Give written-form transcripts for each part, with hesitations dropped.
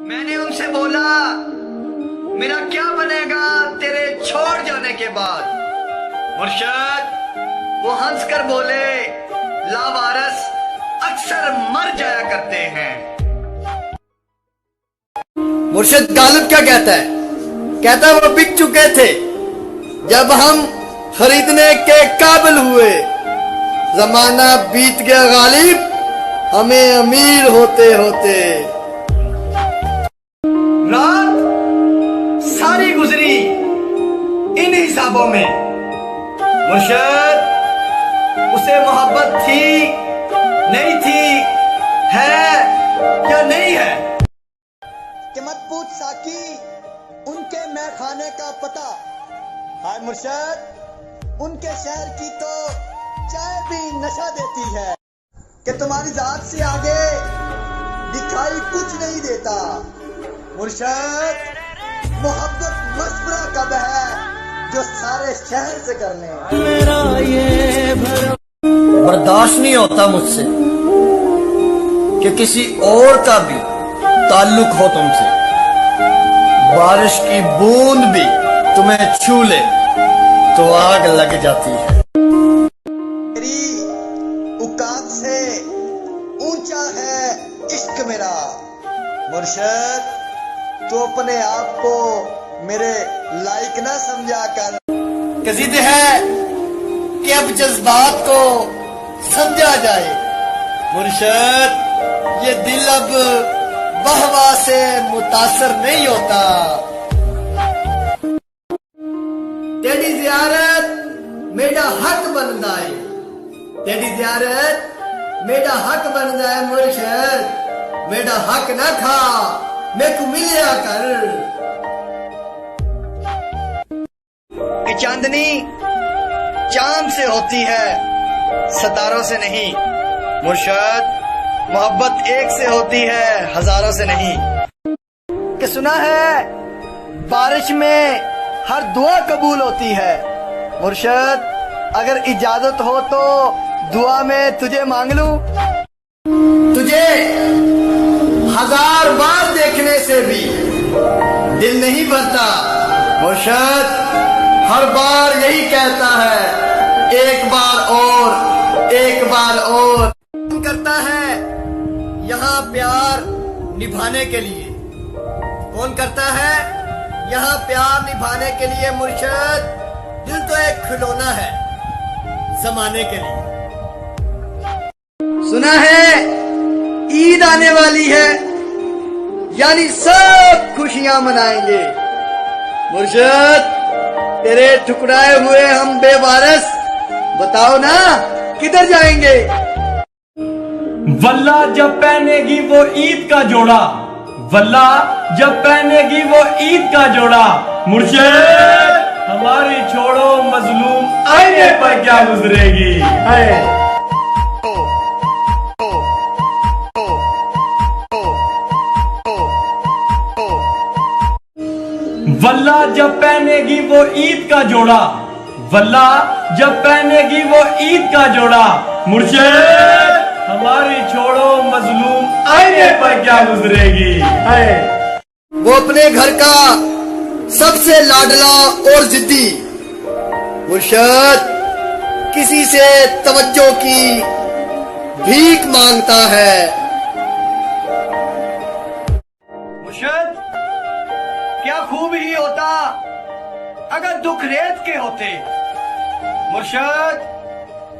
मैंने उनसे बोला मेरा क्या बनेगा तेरे छोड़ जाने के बाद। मुर्शद वो हंसकर बोले लावारस अक्सर मर जाया करते हैं। मुर्शिद गालिब क्या कहता है? कहता है वो बिक चुके थे जब हम खरीदने के काबिल हुए। जमाना बीत गया गालिब हमें अमीर होते होते। रात सारी गुजरी इन हिसाबों में। मुर्शद उसे मोहब्बत थी नहीं थी, है या नहीं है? कि मत पूछ साकी उनके मैखाने का पता। हाय मुर्शद उनके शहर की तो चाय भी नशा देती है कि तुम्हारी जात से आगे दिखाई कुछ नहीं देता। मुर्शद मोहब्बत मशवरा कब है जो सारे शहर से कर ले। मेरा ये बर्दाश्त नहीं होता मुझसे कि किसी और का भी ताल्लुक हो तुमसे। बारिश की बूंद भी तुम्हें छू ले तो आग लग जाती है। मेरी औकात से ऊंचा है इश्क मेरा। मुर्शद तो अपने आप को मेरे लायक ना समझा कर। कसीद है कि अब जज्बात को समझा जाए। मुर्शद ये दिल अब वाह से मुतासर नहीं होता। तेरी जियारत मेरा हक बनता है। तेरी जियारत मेरा हक बनता है। मुर्शद मेरा हक ना खा मेरे को मिलिया कर। कि चांदनी चांद से होती है सितारों से नहीं। मुर्शद मोहब्बत एक से होती है हजारों से नहीं। कि सुना है बारिश में हर दुआ कबूल होती है। मुर्शद अगर इजाजत हो तो दुआ में तुझे मांग लूं। तुझे 1000 बार देखने से भी दिल नहीं भरता। मुर्शद हर बार यही कहता है एक बार और एक बार और। करता है यहाँ प्यार निभाने के लिए। कौन करता है यहाँ प्यार निभाने के लिए? मुर्शद दिल तो एक खिलौना है जमाने के लिए। सुना है ईद आने वाली है यानी सब खुशियां मनाएंगे। मुर्शद तेरे ठुकराए हुए हम बेवारस बताओ ना किधर जाएंगे? वल्ला जब पहनेगी वो ईद का जोड़ा। वल्ला जब पहनेगी वो ईद का जोड़ा। मुर्शिद हमारी छोड़ो मजलूम आईने पर क्या गुजरेगी। वल्ला जब पहनेगी वो ईद का जोड़ा। वल्ला जब पहनेगी वो ईद का जोड़ा। मुर्शिद हमारी छोड़ो मजलूम आईने पर क्या गुजरेगी। वो अपने घर का सबसे लाडला और जिद्दी। मुर्शद किसी से तवज्जो की भीख मांगता है। मुर्शद क्या खूब ही होता अगर दुख रेत के होते। मुर्शद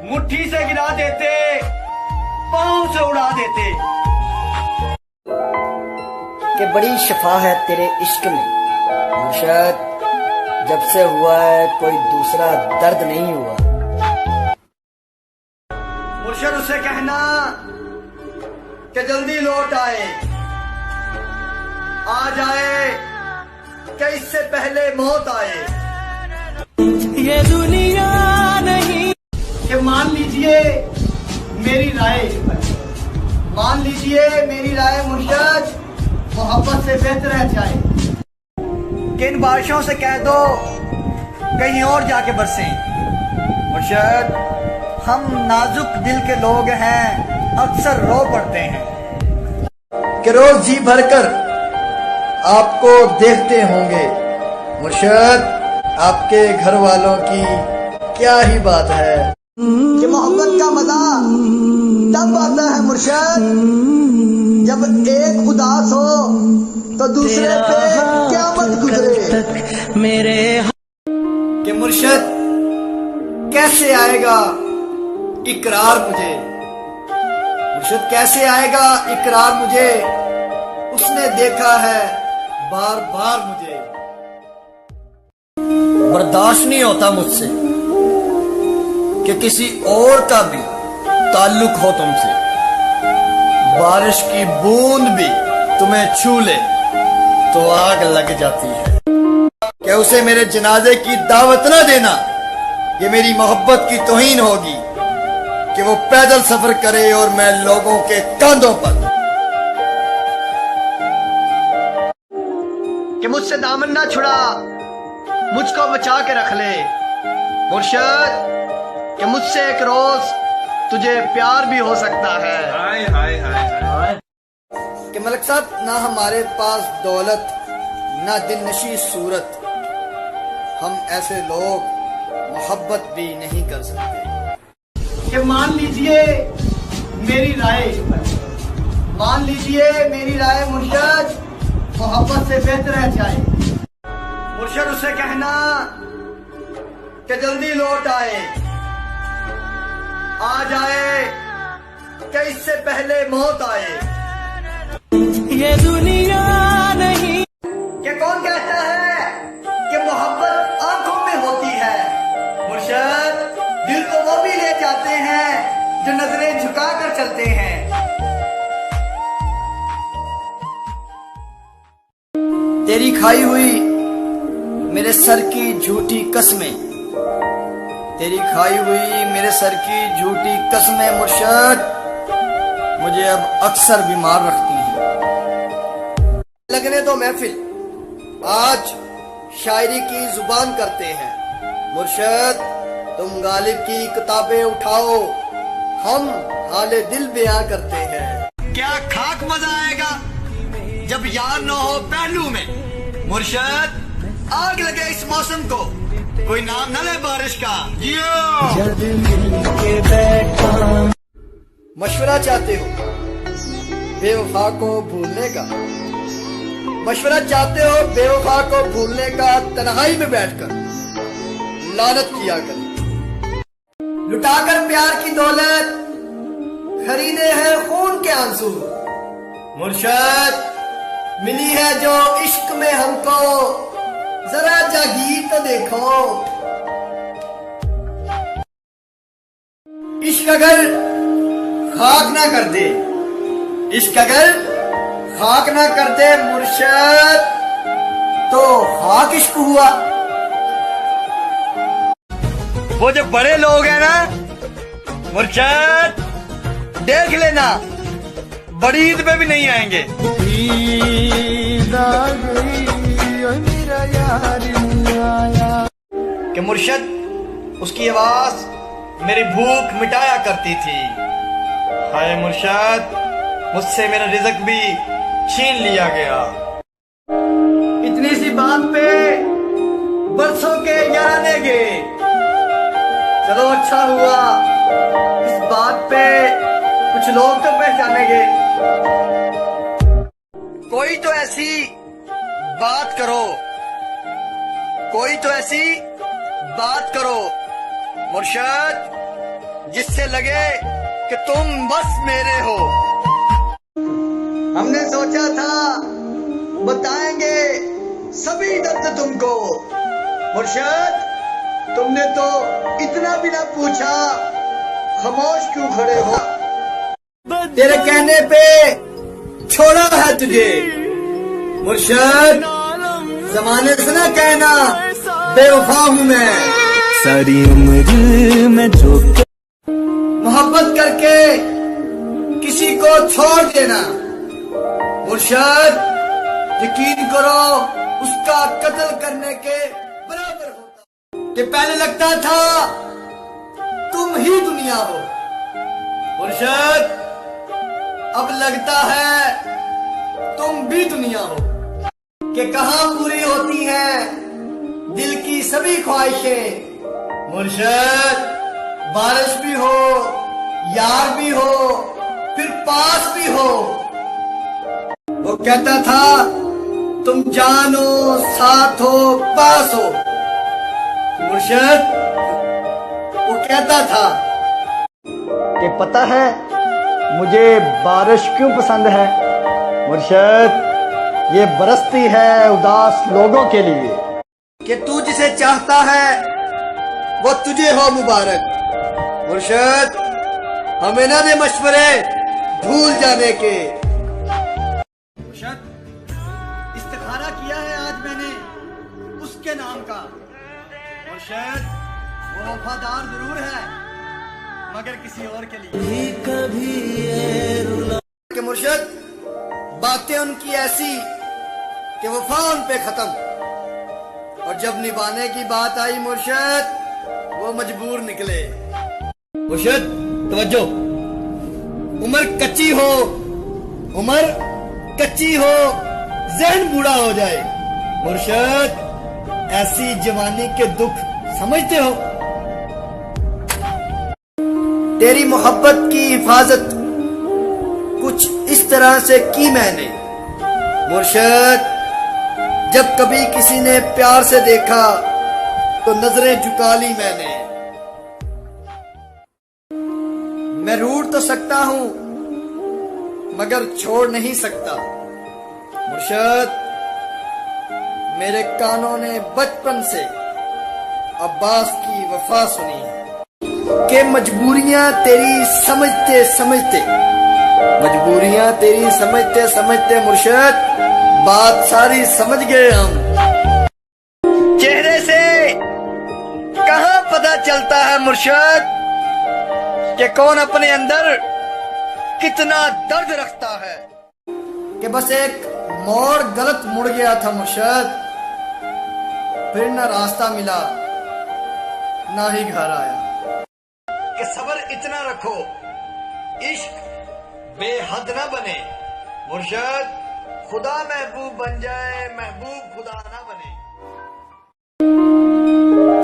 मुट्ठी से गिरा देते पांव से उड़ा देते। कि बड़ी शफा है तेरे इश्क में। मुर्शद जब से हुआ है कोई दूसरा दर्द नहीं हुआ। मुर्शद उसे कहना कि जल्दी लौट आए, आ जाए कि इससे पहले मौत आए। ये दुनिया नहीं कि मान लीजिए मेरी राय, मान लीजिए मेरी राय। मुर्शद मोहब्बत से बेहतर है चाहे कि इन बारिशों से कह दो कहीं और जाके बरसे। मुर्शद हम नाजुक दिल के लोग हैं, अक्सर रो पड़ते हैं कि रोज जी भरकर आपको देखते होंगे। मुर्शद, आपके घर वालों की क्या ही बात है। कि मोहब्बत का मजा तब आता है मुर्शद जब एक उदास हो तो दूसरे पे क़यामत गुजरे। मेरे कि मुर्शद कैसे आएगा इकरार मुझे, मुर्शद कैसे आएगा इकरार मुझे, उसने देखा है बार बार मुझे। बर्दाश्त नहीं होता मुझसे कि किसी और का भी ताल्लुक हो तुमसे। बारिश की बूंद भी तुम्हें छू ले तो आग लग जाती है। कि उसे मेरे जनाजे की दावत ना देना, ये मेरी मोहब्बत की तौहीन होगी। कि वो पैदल सफर करे और मैं लोगों के कंधों पर। कि मुझसे दामन ना छुड़ा, मुझको बचा के रख ले मुर्शद। कि मुझसे एक रोज तुझे प्यार भी हो सकता है। हाय हाय हाय हाय। कि मलिक साहब, ना हमारे पास दौलत ना दिलनशी सूरत, हम ऐसे लोग मोहब्बत भी नहीं कर सकते। कि मान लीजिए मेरी राय, मान लीजिए मेरी राय मुर्शद, मोहब्बत से बेहतर है चाहे। मुर्शद उसे कहना कि जल्दी लौट आए, आ जाए कि इससे पहले मौत आए। ये दुनिया नहीं। कि कौन कहता है कि मोहब्बत आंखों में होती है। मुर्शद, दिल को वो भी ले जाते हैं जो नजरें झुका कर चलते हैं। तेरी खाई हुई मेरे सर की झूठी कसमें, तेरी खाई हुई मेरे सर की झूठी कसमें मुर्शद मुझे अब अक्सर बीमार रखती हैं। लगने दो महफिल, आज शायरी की जुबान करते हैं। मुर्शद, तुम गालिब की किताबें उठाओ, हम हाले दिल बयां करते हैं। क्या खाक मजा आएगा जब यार न हो पहलू में। मुर्शद, आग लगे इस मौसम को, कोई नाम न ले बारिश का। जब मिलके बैठा। मशवरा चाहते हो बेवफा को भूलने का, मशवरा चाहते हो बेवफा को भूलने का, तन्हाई में बैठकर लानत किया कर। लुटाकर प्यार की दौलत खरीदे हैं खून के आंसू। मुर्शद, मिली है जो इश्क में हमको, जरा जागीर तो देखो। इश्क अगर खाक ना कर दे, इश्क अगर खाक ना कर दे मुर्शद, तो खाक इश्क हुआ। वो जो बड़े लोग हैं ना मुर्शद, देख लेना बड़ी ईद पे भी नहीं आएंगे। कि मुर्शद, उसकी आवाज मेरी भूख मिटाया करती थी। हाय मुर्शद, मुझसे मेरा रिज़्क भी छीन लिया गया। इतनी सी बात पे बरसों के याराने गए। चलो अच्छा हुआ, इस बात पे कुछ लोग तो पहचानेंगे। कोई तो ऐसी बात करो, कोई तो ऐसी बात करो मुर्शद, जिससे लगे कि तुम बस मेरे हो। हमने सोचा था बताएंगे सभी दर्द तुमको। मुर्शद, तुमने तो इतना भी ना पूछा, खामोश क्यों खड़े हो। तेरे कहने पे छोड़ा है तुझे मुर्शद, जमाने से ना कहना बेवफा हूँ मैं। सारी उम्र में जो मोहब्बत करके किसी को छोड़ देना मुर्शद, यकीन करो उसका कत्ल करने के बराबर होता। कि पहले लगता था तुम ही दुनिया हो मुर्शद, अब लगता है तुम भी दुनिया हो। कि कहां पूरी होती हैं दिल की सभी ख्वाहिशें। मुर्शद, बारिश भी हो, यार भी हो, फिर पास भी हो। वो कहता था तुम जानो, साथ हो, पास हो। मुर्शद, वो कहता था कि पता है मुझे बारिश क्यों पसंद है। मुर्शद, ये बरसती है उदास लोगों के लिए कि तू जिसे चाहता है वो तुझे हो मुबारक। मुर्शद, हमें ना दे मशवरे भूल जाने के। मुर्शद, इस्तिखारा किया है आज मैंने उसके नाम का। मुर्शद, वो वफादार जरूर है मगर किसी और के लिए। कि मुर्शद, बातें उनकी ऐसी कि वफा उन पे खत्म, और जब निभाने की बात आई मुर्शद वो मजबूर निकले। मुर्शद, तवज्जो, उम्र कच्ची हो, उम्र कच्ची हो, ज़हन बूढ़ा हो जाए। मुर्शद, ऐसी जवानी के दुख समझते हो। तेरी मोहब्बत की हिफाजत कुछ इस तरह से की मैंने। मुर्शद, जब कभी किसी ने प्यार से देखा तो नजरें झुका ली मैंने। मैं रूठ तो सकता हूं मगर छोड़ नहीं सकता। मुर्शद, मेरे कानों ने बचपन से अब्बास की वफा सुनी कि मजबूरियां तेरी समझते समझते, मजबूरियां तेरी समझते समझते मुर्शद बात सारी समझ गए हम। चेहरे से कहां पता चलता है मुर्शद कि कौन अपने अंदर कितना दर्द रखता है। कि बस एक मोड़ गलत मुड़ गया था मुर्शद, फिर न रास्ता मिला ना ही घर आया। कि सब्र इतना रखो इश्क बेहद न बने। मुर्शद, खुदा महबूब बन जाए, महबूब खुदा ना बने।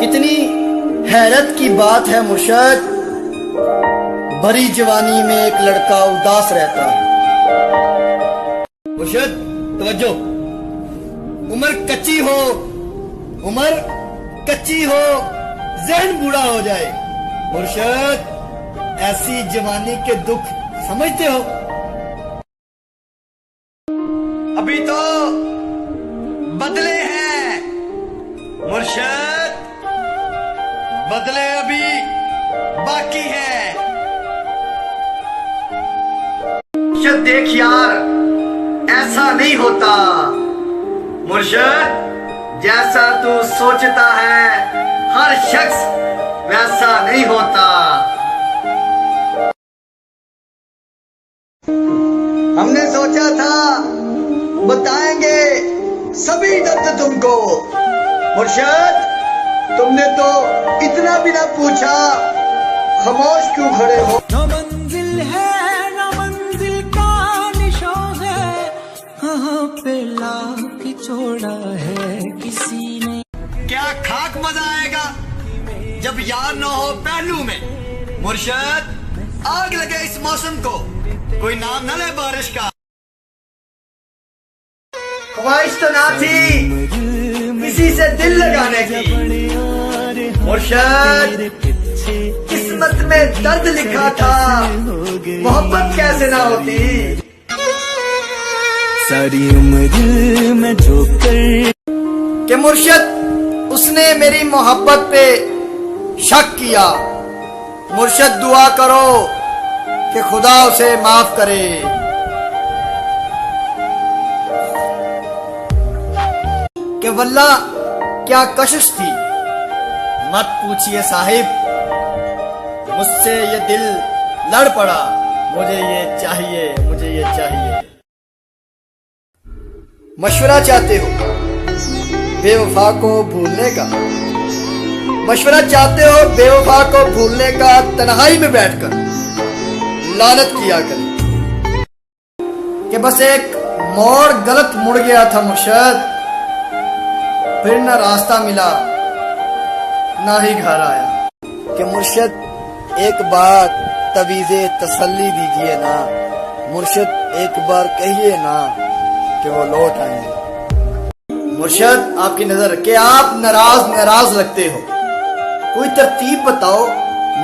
कितनी हैरत की बात है मुर्शद, भरी जवानी में एक लड़का उदास रहता है। मुर्शद, तवज्जो, उम्र कच्ची हो, उम्र कच्ची हो, ज़हन बूढ़ा हो जाए। मुर्शद, ऐसी जवानी के दुख समझते हो। अभी तो बदले हैं मुर्शद, बदले अभी बाकी हैं। मुर्शद, देख यार, ऐसा नहीं होता। मुर्शद, जैसा तू सोचता है हर शख्स वैसा नहीं होता। हमने सोचा था बताएंगे सभी दर्द तुमको। मुर्शद, तुमने तो इतना भी ना पूछा, खामोश क्यों खड़े हो। न मंजिल है न मंजिल का निशान है, कहाँ पे लाके छोड़ा है किसी ने। क्या खाक मजा आएगा जब यार न हो पहलू में। मुर्शद, आग लगे इस मौसम को, कोई नाम न ले बारिश का। ख्वाहिश तो ना थी किसी से दिल लगाने की। मुर्शद, किस्मत में दर्द लिखा था, मोहब्बत कैसे ना होती। सारी उम्र में जो कर कि मुर्शद, उसने मेरी मोहब्बत पे शक किया। मुर्शद, दुआ करो कि खुदा उसे माफ करे। कि वल्ला क्या कशिश थी, मत पूछिए साहिब, मुझसे ये दिल लड़ पड़ा। मुझे ये चाहिए, मुझे ये चाहिए। मशवरा चाहते हो बेवफा को भूलने का, मशवरा चाहते हो बेवफा को भूलने का, तन्हाई में बैठकर लानत किया करें कि बस एक मोड़ गलत मुड़ गया था मुर्शद, फिर न रास्ता मिला ना ही घर आया। कि मुर्शिद एक बार तवीज़े तसल्ली दीजिए ना, मुर्शिद एक बार कहिए ना कि वो लौट आएंगे। मुर्शद आपकी नजर कि आप नाराज लगते हो, कोई तरतीब बताओ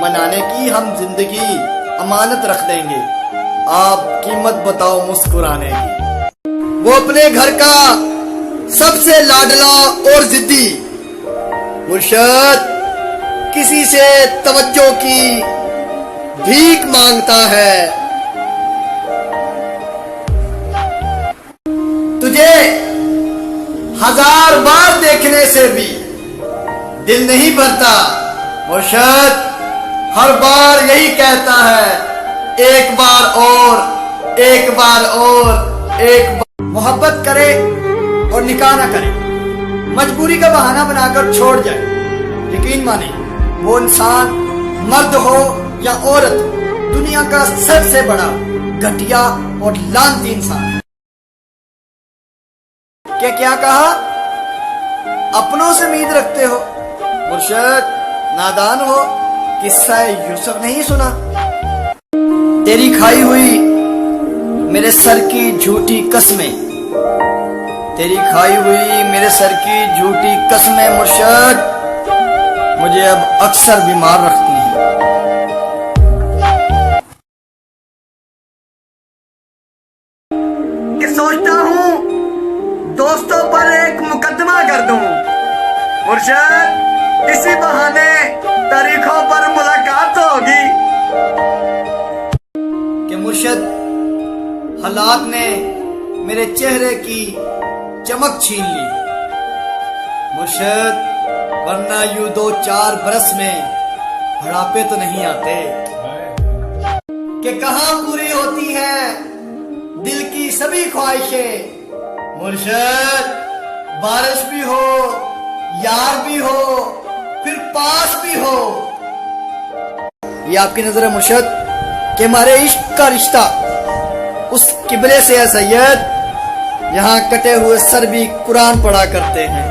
मनाने की, हम जिंदगी अमानत रख देंगे। आप कीमत बताओ मुस्कुराने की। वो अपने घर का सबसे लाडला और जिद्दी, मुर्शद किसी से तवज्जो की भीख मांगता है। तुझे 1000 बार देखने से भी दिल नहीं भरता, मुर्शद हर बार यही कहता है, एक बार और, एक बार और, एक बार। मोहब्बत करे और निकाह ना करे, मजबूरी का बहाना बनाकर छोड़ जाए, यकीन माने वो इंसान मर्द हो या औरत, दुनिया का सबसे बड़ा घटिया और लानती इंसान है। क्या कहा? अपनों से उम्मीद रखते हो? मुर्शद नादान हो, किस्सा यूसुफ नहीं सुना? तेरी खाई हुई मेरे सर की झूठी कसमें, तेरी खाई हुई मेरे सर की झूठी कसमें मुर्शद मुझे अब अक्सर बीमार रखती हैं। कि सोचता हूँ दोस्तों पर एक मुकदमा कर दूं, मुर्शद इसी बहाने तारीखों पर मुलाकात होगी। कि मुर्शद हालात ने मेरे चेहरे की चमक छीन ली, मुर्शद वरना यूं 2-4 बरस में बुढ़ापे तो नहीं आते। कि कहाँ पूरी होती है दिल की सभी ख्वाहिशें, मुर्शद बारिश भी हो, यार भी हो, फिर पास भी हो। ये आपकी नजर है मुर्शद कि हमारे इश्क का रिश्ता उस किबले से है सैयद, यहाँ कटे हुए सर भी कुरान पढ़ा करते हैं।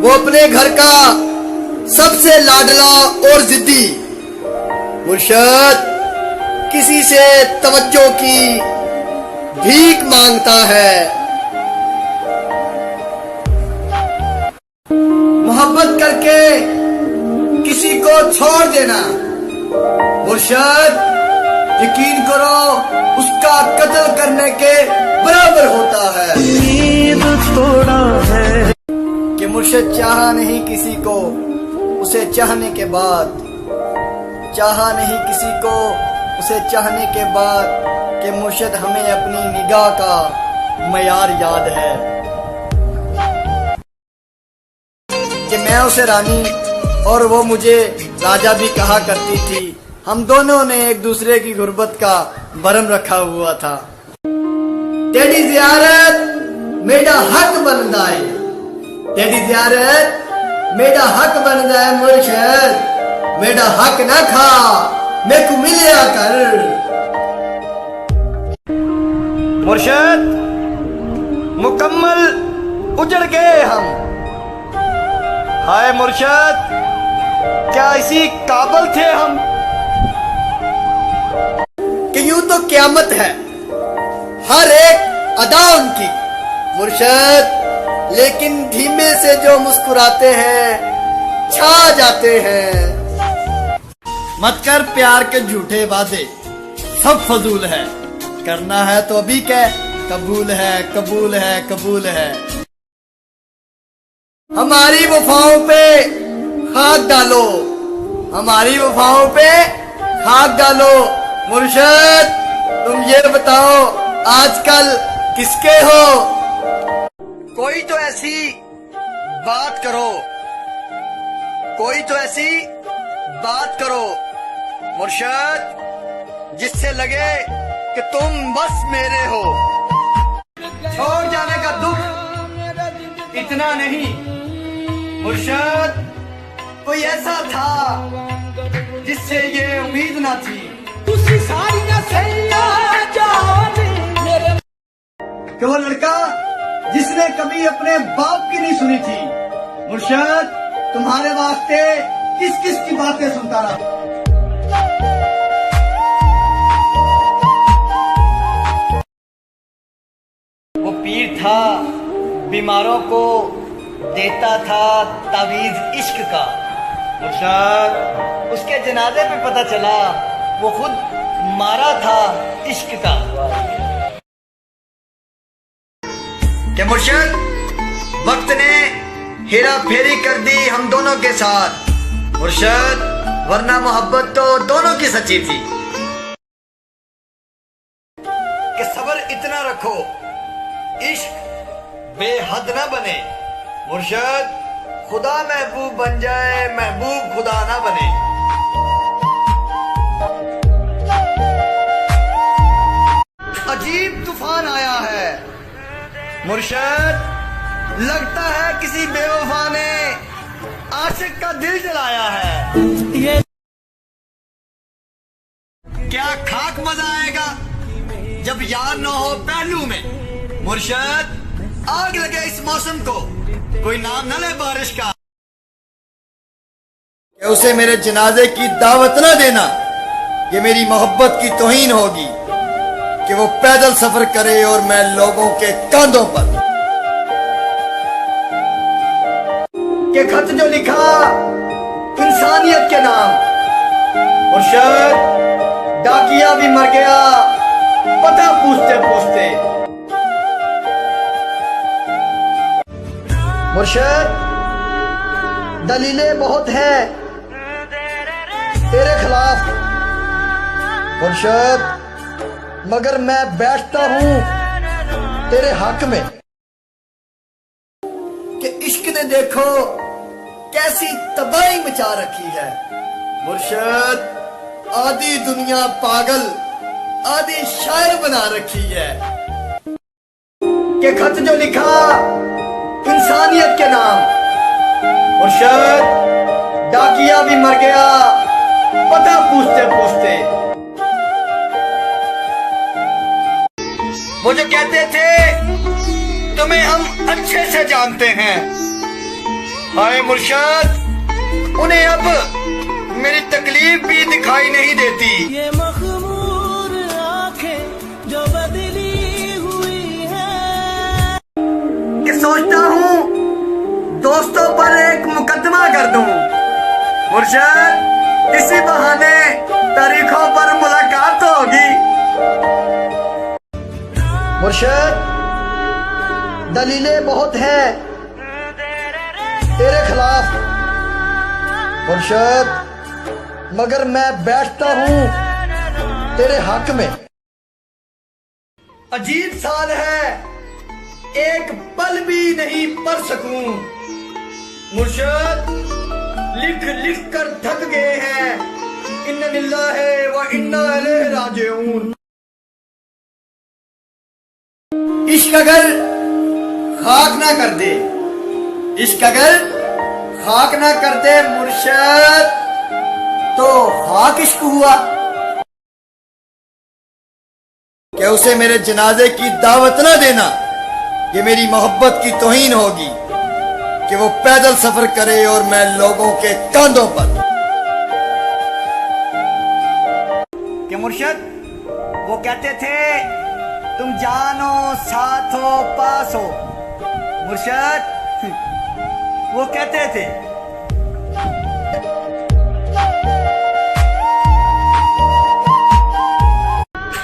वो अपने घर का सबसे लाडला और जिद्दी, मुर्शद किसी से तवज्जो की भीख मांगता है। मोहब्बत करके किसी को छोड़ देना, मुर्शद यकीन करो उसका कत्ल करने के बराबर होता है। थोड़ा है कि मुर्शद चाहा नहीं किसी को, उसे चाहने के बाद चाहा नहीं किसी को, उसे चाहने के बाद। कि मुर्शद हमें अपनी निगाह का मयार याद है, कि मैं उसे रानी और वो मुझे राजा भी कहा करती थी। हम दोनों ने एक दूसरे की गुर्बत का भरम रखा हुआ था। तेरी जियारत मेरा हक बनदा है, तेरी जियारत मेरा हक बनदा है मुर्शद, मेरा हक ना खा मेरे को मिलिया कर। मुर्शद मुकम्मल उजड़ गए हम, हाय मुर्शद क्या इसी काबिल थे हम? कि यूं तो क़यामत है हर एक अदा उनकी, मुर्शद लेकिन धीमे से जो मुस्कुराते हैं छा जाते हैं। मत कर प्यार के झूठे वादे, सब फजूल है, करना है तो अभी कह, कबूल है कबूल है कबूल है। हमारी वफाओं पे खाक डालो, हमारी वफाओं पे खाक डालो। मुर्शद तुम ये बताओ आजकल किसके हो? कोई तो ऐसी बात करो, कोई तो ऐसी बात करो मुर्शद जिससे लगे कि तुम बस मेरे हो। छोड़ जाने का दुख इतना नहीं मुर्शद, कोई ऐसा था जिससे ये उम्मीद ना थी। कि वो लड़का जिसने कभी अपने बाप की नहीं सुनी थी। मुर्शद, तुम्हारे वास्ते किस किस की बातें सुनता रहा। वो पीर था, बीमारों को देता था तावीज इश्क का। मुर्शद, उसके जनाजे पे पता चला वो खुद मारा था इश्क का। क्या मुर्शद, वक्त ने हेरा फेरी कर दी हम दोनों के साथ। मुर्शद, वरना मोहब्बत तो दोनों की सच्ची थी। कि सब्र इतना रखो, इश्क बेहद ना बने। मुर्शद, खुदा महबूब बन जाए, महबूब खुदा ना बने। अजीब तूफान आया है। मुर्शद, लगता है किसी बेवफा ने आशिक का दिल जलाया है। ये क्या खाक मजा आएगा जब यार न हो पहलू में। मुर्शद, आग लगे इस मौसम को, कोई नाम न ले बारिश का। क्या उसे मेरे जनाजे की दावत न देना, ये मेरी मोहब्बत की तौहीन होगी। कि वो पैदल सफर करे और मैं लोगों के कांधों पर। के खत जो लिखा इंसानियत के नाम। मुर्शद, डाकिया भी मर गया पता पूछते पूछते। मुर्शद, दलीलें बहुत हैं तेरे खिलाफ। मुर्शद, मगर मैं बैठता हूं तेरे हक में। कि इश्क ने देखो कैसी तबाही मचा रखी है। मुर्शद, आधी दुनिया पागल, आधी शायर बना रखी है। कि खत जो लिखा इंसानियत के नाम। मुर्शद, डाकिया भी मर गया पता पूछते पूछते। वो जो कहते थे तुम्हें हम अच्छे से जानते हैं। हाय मुर्शद, उन्हें अब मेरी तकलीफ भी दिखाई नहीं देती। ये मखमूर आंखें जो बदली हुई है। कि सोचता हूँ दोस्तों पर एक मुकदमा कर दूं। मुर्शद, इसी बहाने तारीखों पर मुलाकात तो होगी। मुर्शद, दलीलें बहुत हैं तेरे खिलाफ। मुर्शद, मगर मैं बैठता हूं तेरे हक में। अजीब साल है, एक पल भी नहीं पढ़ सकूं। मुर्शद, लिख लिख कर थक गए हैं। इन्ना लिल्लाहि व इन्ना इलैहि राजिऊन। इश्क अगर खाक ना कर दे, इश्क अगर खाक ना कर दे मुर्शद, तो खाक इश्क हुआ। क्या उसे मेरे जनाजे की दावत ना देना, ये मेरी मोहब्बत की तौहीन होगी। कि वो पैदल सफर करे और मैं लोगों के कांधों पर। कि मुर्शद, वो कहते थे तुम जानो साथ हो पास हो। मुर्शद, वो कहते थे।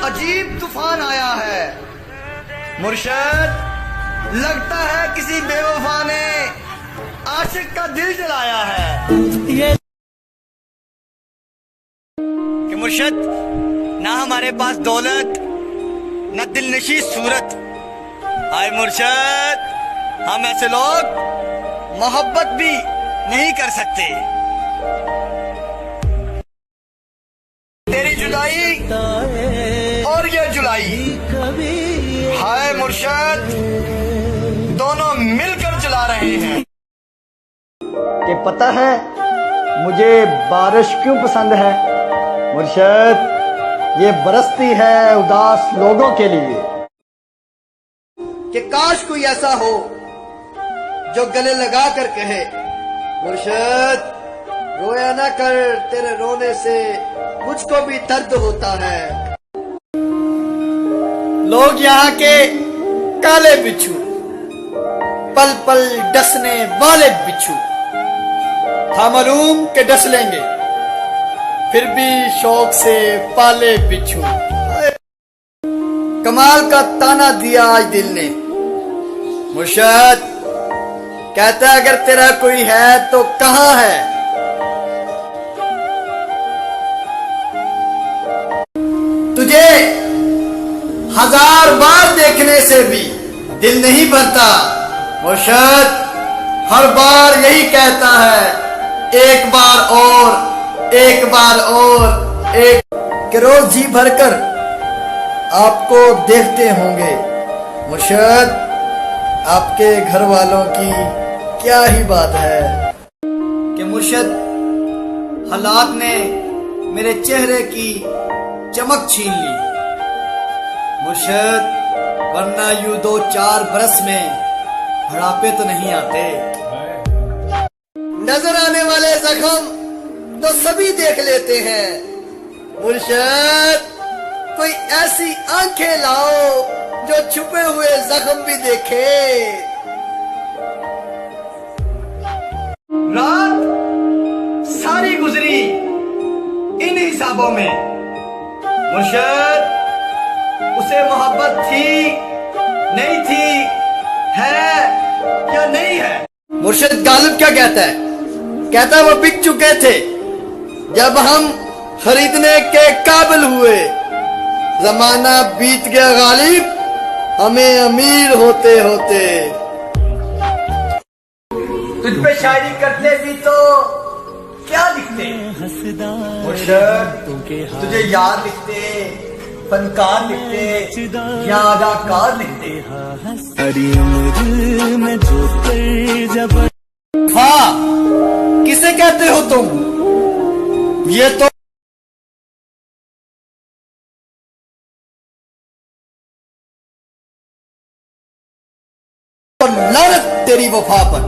अजीब तूफान आया है। मुर्शद, लगता है किसी बेवफा ने आशिक का दिल जलाया है। ये कि मुर्शद, ना हमारे पास दौलत न दिलनशी सूरत। हाय मुर्शद, हम ऐसे लोग मोहब्बत भी नहीं कर सकते। तेरी जुदाई और ये जुलाई, हाय मुर्शद, दोनों मिलकर चला रहे हैं। कि पता है मुझे बारिश क्यों पसंद है। मुर्शद, ये बरसती है उदास लोगों के लिए। कि काश कोई ऐसा हो जो गले लगा कर कहे, मुर्शद रोया ना कर, तेरे रोने से मुझको भी दर्द होता है। लोग यहाँ के काले बिच्छू, पल पल डसने वाले बिच्छू, था मालूम के डस लेंगे, फिर भी शौक से पाले बिच्छू। कमाल का ताना दिया आज दिल ने, मुर्शद कहता है अगर तेरा कोई है तो कहां है। तुझे 1000 बार देखने से भी दिल नहीं भरता, मुर्शद हर बार यही कहता है एक बार और, एक बार और, एक कि रोज जी भरकर आपको देखते होंगे, मुर्शद आपके घर वालों की क्या ही बात है कि मुर्शद हालात ने मेरे चेहरे की चमक छीन ली, मुर्शद वरना यूं 2-4 बरस में बुढ़ापे तो नहीं आते। नजर आने वाले जख्म तो सभी देख लेते हैं, मुर्शद कोई ऐसी आंखें लाओ जो छुपे हुए जख्म भी देखे। रात सारी गुजरी इन हिसाबों में, मुर्शद उसे मोहब्बत थी नहीं थी, है या नहीं है। मुर्शद गालिब क्या कहता है? कहता है वो बिक चुके थे जब हम खरीदने के काबिल हुए, जमाना बीत गया गालिब हमें अमीर होते होते। तुझ पे शायरी करते भी तो क्या लिखते मुर्शद, तुझे याद लिखते, फनकार लिखते या अदाकार लिखते। हाँ किसे कहते हो तुम? ये तो लानत तेरी वफा पर।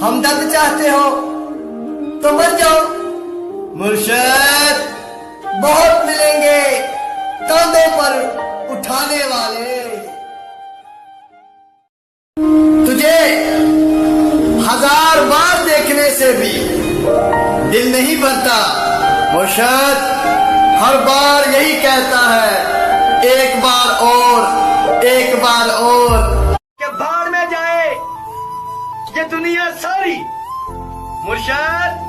हमदर्द चाहते हो तो मर जाओ, मुर्शद बहुत मिलेंगे कंधों पर उठाने वाले। तुझे 1000 बार देखने से भी दिल नहीं भरता, मुर्शद हर बार यही कहता है एक बार और, एक बार और। कि बाढ़ में जाए ये दुनिया सारी, मुर्शद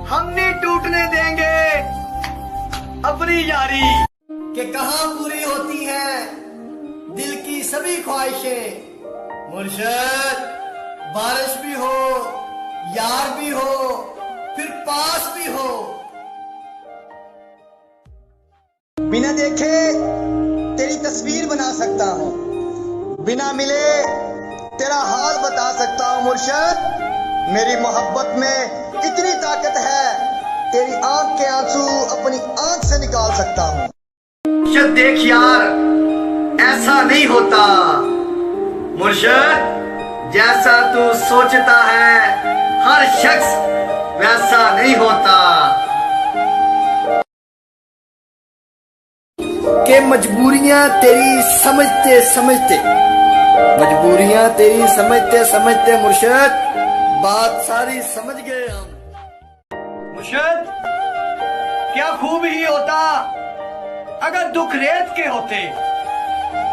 हम नहीं टूटने देंगे अपनी यारी। कि कहां पूरी होती है दिल की सभी ख्वाहिशें, मुर्शद बारिश भी हो, यार भी हो, फिर पास भी हो। बिना देखे तेरी तस्वीर बना सकता हूँ, बिना मिले तेरा हाल बता सकता हूँ, मुर्शद मेरी मोहब्बत में इतनी ताकत है, तेरी आंख के आंसू अपनी आंख से निकाल सकता हूँ। मुर्शद देख यार ऐसा नहीं होता, मुर्शद जैसा तू सोचता है हर शख्स वैसा नहीं होता। कि मजबूरियां तेरी समझते समझते, मजबूरियां तेरी समझते समझते मुर्शद बात सारी समझ गए हम। मुर्शद क्या खूब ही होता अगर दुख रेत के होते,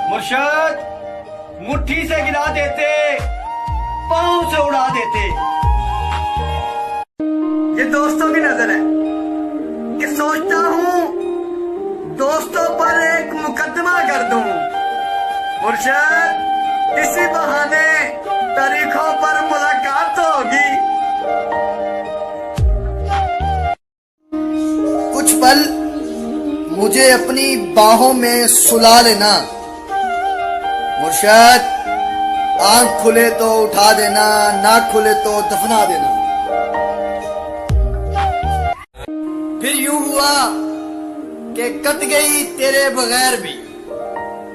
मुर्शद मुट्ठी से गिरा देते, पांव से उड़ा देते। ये दोस्तों की नजर है कि सोचता हूँ दोस्तों पर एक मुकदमा कर दूं, मुर्शद इसी बहाने तारीखों पर मुलाकात तो होगी। कुछ पल मुझे अपनी बाहों में सुला लेना, मुर्शद आंख खुले तो उठा देना, ना खुले तो दफना देना। फिर यूं हुआ कि कट गई तेरे बगैर भी,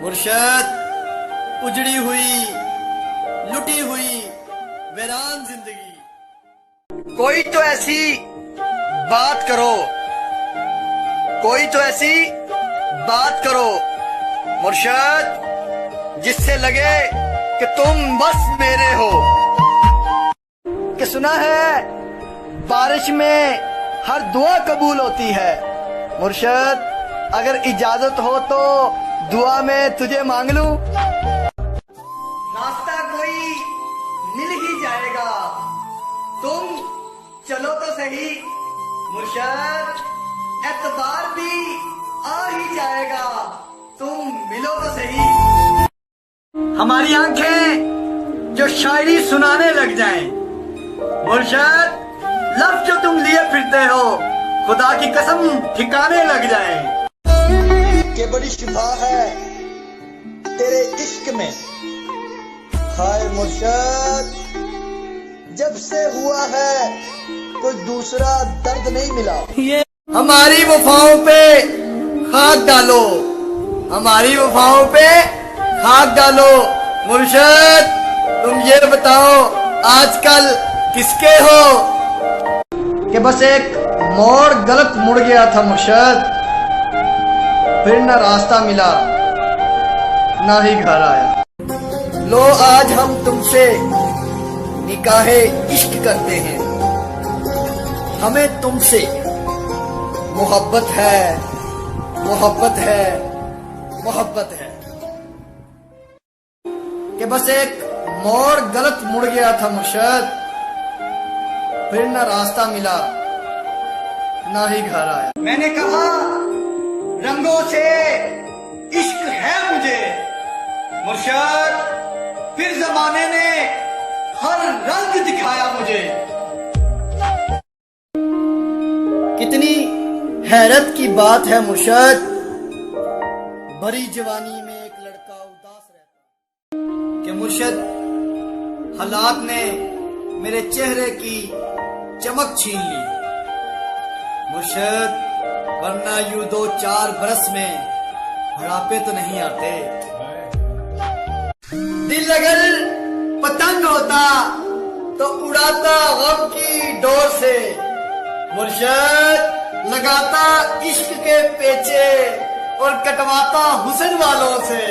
मुर्शद उजड़ी हुई लुटी हुई वीरान जिंदगी। कोई तो ऐसी बात करो, कोई तो ऐसी बात करो मुर्शद जिससे लगे कि तुम बस मेरे हो। कि सुना है बारिश में हर दुआ कबूल होती है मुर्शद, अगर इजाजत हो तो दुआ में तुझे मांग लूं। रास्ता कोई मिल ही जाएगा, तुम चलो तो सही मुर्शद, एतबार भी आ ही जाएगा, तुम मिलो तो सही। हमारी आंखें जो शायरी सुनाने लग जाएं मुर्शद, लफ्ज जो तुम लिए फिरते हो खुदा की कसम ठिकाने लग जाएं। के बड़ी शिफा है तेरे इश्क में, हाय मुर्शद जब से हुआ है कोई दूसरा दर्द नहीं मिला। हमारी वफाओं पे खाक डालो, हमारी वफाओं पे खाक डालो मुर्शद, तुम ये बताओ आजकल किसके हो। कि बस एक मोड़ गलत मुड़ गया था मुर्शद, फिर न रास्ता मिला ना ही घर आया। लो आज हम तुमसे निकाहे इश्क करते हैं, हमें तुमसे मोहब्बत है, मोहब्बत है, मोहब्बत है। कि बस एक मोड़ गलत मुड़ गया था मुर्शद, फिर न रास्ता मिला ना ही घर आया। मैंने कहा रंगों से इश्क है मुझे मुर्शद, फिर जमाने ने हर रंग दिखाया मुझे। कितनी हैरत की बात है मुर्शद, भरी जवानी में एक लड़का उदास रहता। कि मुर्शद हालात ने मेरे चेहरे की चमक छीन ली मुर्शद, वरना यूं 2-4 बरस में बुढ़ापे तो नहीं आते। दिल अगर पतंग होता तो उड़ाता गम की डोर से मुर्शद, लगाता इश्क के पेचे और कटवाता हुस्न वालों से।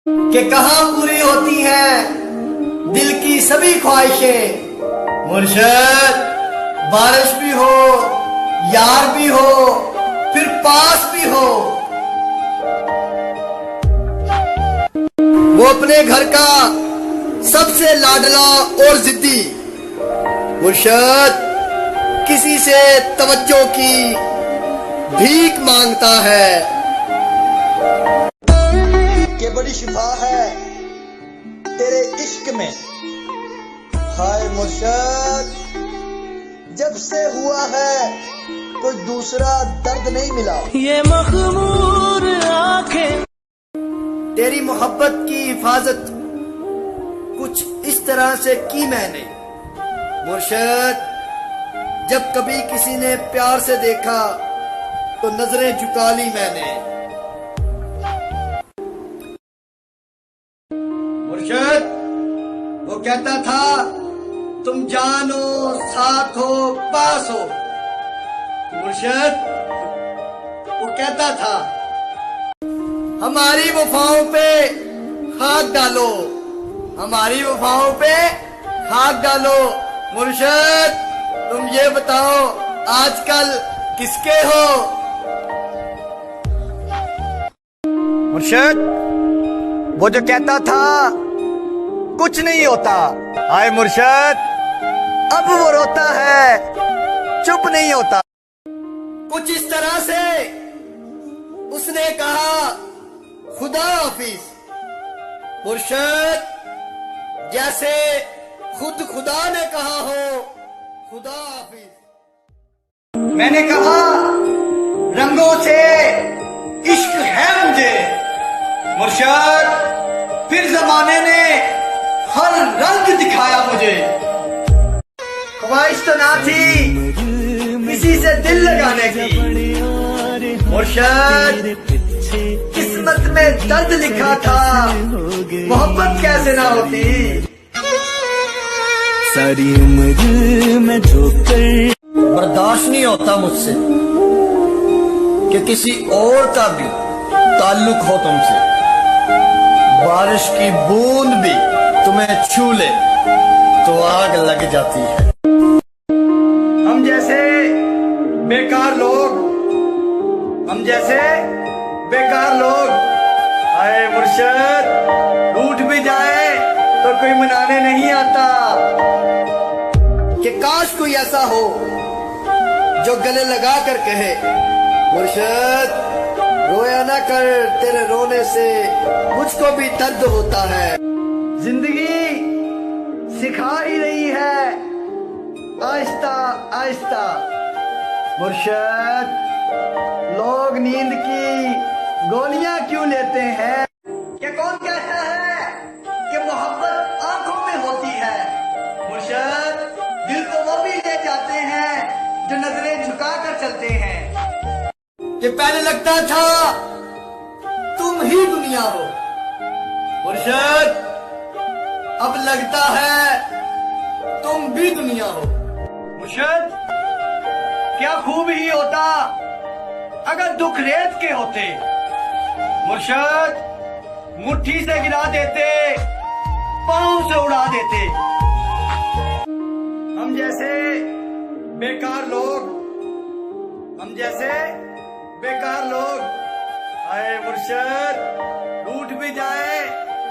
कि कहाँ पूरी होती है दिल की सभी ख्वाहिशें मुर्शद, बारिश भी हो यार भी हो फिर पास भी हो। वो अपने घर का सबसे लाडला और जिद्दी मुर्शद, किसी से तवज्जो की भीख मांगता है। के बड़ी शिफा है तेरे इश्क में, हाय मुर्शद जब से हुआ है कोई दूसरा दर्द नहीं मिला। ये मखमूर आंखें तेरी मोहब्बत की हिफाजत कुछ इस तरह से की मैंने मुर्शद, जब कभी किसी ने प्यार से देखा तो नजरें झुका ली मैंने। मुर्शद वो कहता था तुम जानो साथ हो पास हो मुर्शद, वो कहता था हमारी वफाओं पे खाक डालो, हमारी वफाओं पे खाक डालो मुर्शद, तुम ये बताओ आजकल किसके हो। मुर्शद वो जो कहता था कुछ नहीं होता, आए मुर्शद अब वो रोता है चुप नहीं होता। कुछ इस तरह से उसने कहा खुदा हाफिज मुर्शद, जैसे खुद खुदा ने कहा हो खुदा हाफिज। मैंने कहा रंगों से इश्क है मुझे मुर्शद, फिर जमाने ने हर रंग दिखाया मुझे। ख्वाहिश तो ना थी किसी से दिल लगाने की मुर्शद, किस्मत में दर्द लिखा था, मोहब्बत कैसे ना होती। सारी उम्र में ठोकर बर्दाश्त नहीं होता मुझसे कि किसी और का भी ताल्लुक हो तुमसे। बारिश की बूंद भी तुम्हें छू ले तो आग लग जाती है। हम जैसे बेकार लोग, हम जैसे बेकार लोग, आए मुर्शद, रूठ भी जाए तो कोई मनाने नहीं आता। कि काश कोई ऐसा हो जो गले लगा कर कहे, मुर्शद रोया ना कर, तेरे रोने से मुझको भी दर्द होता है। जिंदगी सिखा ही रही है आहिस्ता आहिस्ता। मुर्शद लोग नींद की गोलियां क्यों लेते हैं। क्या कौन कहता है कि मोहब्बत आंखों में होती है। मुर्शद दिल तो वो भी ले जाते हैं जो नजरें झुका कर चलते हैं। कि पहले लगता था तुम ही दुनिया हो, मुर्शद अब लगता है तुम भी दुनिया हो। मुर्शद क्या खूब ही होता अगर दुख रेत के होते। मुर्शद मुट्ठी से गिरा देते, पांव से उड़ा देते। हम जैसे बेकार लोग, हम जैसे बेकार लोग, आए मुर्शद, रूठ भी जाए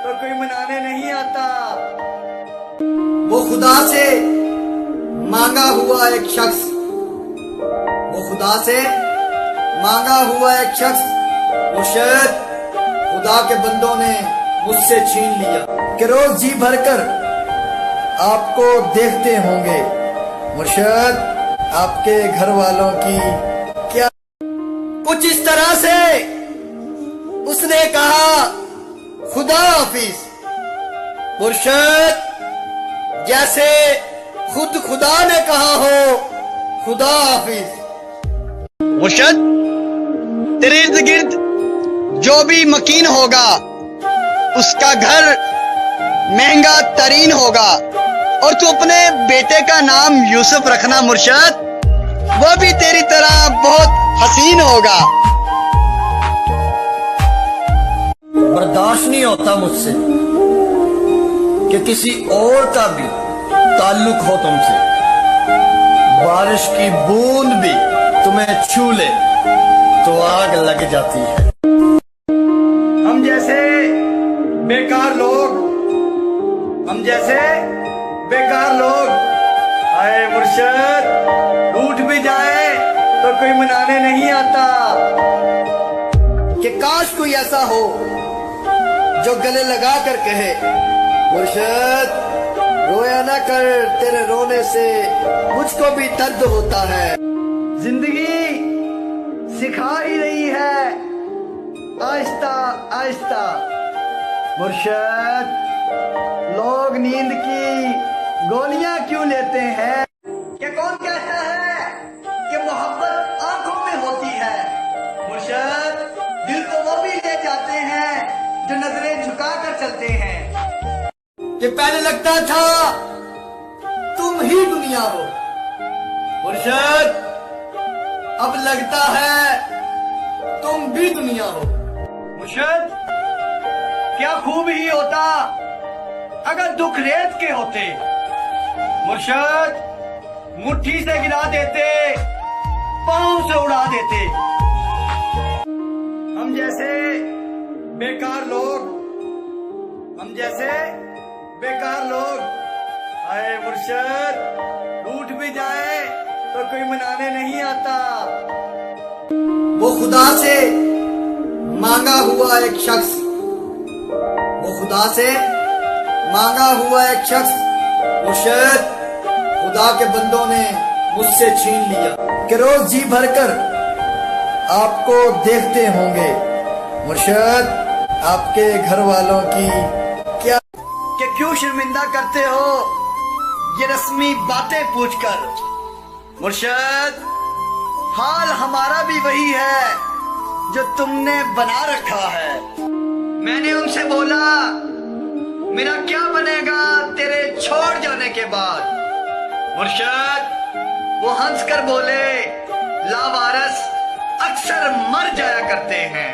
तो कोई मनाने नहीं आता। वो खुदा से मांगा हुआ एक शख्स, वो खुदा से मांगा हुआ एक शख्स, मुर्शद खुदा के बंदों ने मुझसे छीन लिया। कि रोज जी भरकर आपको देखते होंगे, मुर्शद आपके घर वालों की क्या। कुछ इस तरह से उसने कहा खुदा हाफिज, मुर्शद जैसे खुद खुदा ने कहा हो खुदा हाफिज। मुर्शद तेरे इर्द गिर्द जो भी मकीन होगा उसका घर महंगा तरीन होगा, और तू अपने बेटे का नाम यूसुफ रखना मुर्शद, वो भी तेरी तरह बहुत हसीन होगा। बर्दाश्त नहीं होता मुझसे कि किसी और का भी ताल्लुक हो तुमसे। बारिश की बूंद भी तुम्हें छू ले तो आग लग जाती है। हम जैसे बेकार लोग, हम जैसे बेकार लोग, आए मुर्शद रूठ भी जाए तो कोई मनाने नहीं आता। कि काश कोई ऐसा हो जो गले लगा कर कहे, मुर्शद रोया ना कर, तेरे रोने से मुझको भी दर्द होता है। जिंदगी सिखा ही रही है आहिस्ता आहिस्ता। मुर्शद लोग नींद की गोलियां क्यों लेते हैं। क्या कौन कहता है कि मोहब्बत आंखों में होती है। मुर्शद दिल तो वो भी ले जाते हैं जो नजरें झुका कर चलते हैं। कि पहले लगता था तुम ही दुनिया हो, मुर्शद अब लगता है तुम भी दुनिया हो। मुर्शद क्या खूब ही होता अगर दुख रेत के होते। मुर्शद मुट्ठी से गिरा देते, पांव से उड़ा देते। हम जैसे बेकार लोग, हम जैसे बेकार लोग, आए मुर्शद रूठ भी जाए तो कोई मनाने नहीं आता। वो खुदा से मांगा हुआ एक शख्स, वो खुदा से मांगा हुआ एक शख्स, मुर्शद खुदा के बंदों ने मुझसे छीन लिया। कि रोज जी भरकर आपको देखते होंगे, मुर्शद आपके घर वालों की क्या। कि क्यों शर्मिंदा करते हो ये रस्मी बातें पूछकर। मुर्शद हाल हमारा भी वही है जो तुमने बना रखा है। मैंने उनसे बोला, मेरा क्या बनेगा तेरे छोड़ जाने के बाद? मुर्शद वो हंसकर बोले, लावारस अक्सर मर जाया करते हैं।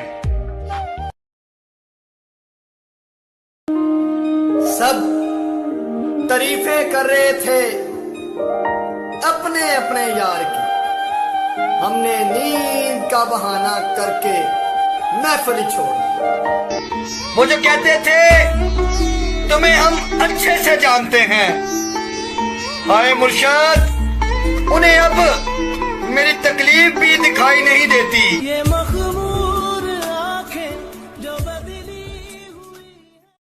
सब तारीफें कर रहे थे अपने अपने यार की। हमने नींद का बहाना करके महफिल छोड़ दी। वो जो कहते थे तुम्हें हम अच्छे से जानते हैं, हाय मुर्शद उन्हें अब मेरी तकलीफ भी दिखाई नहीं देती। ये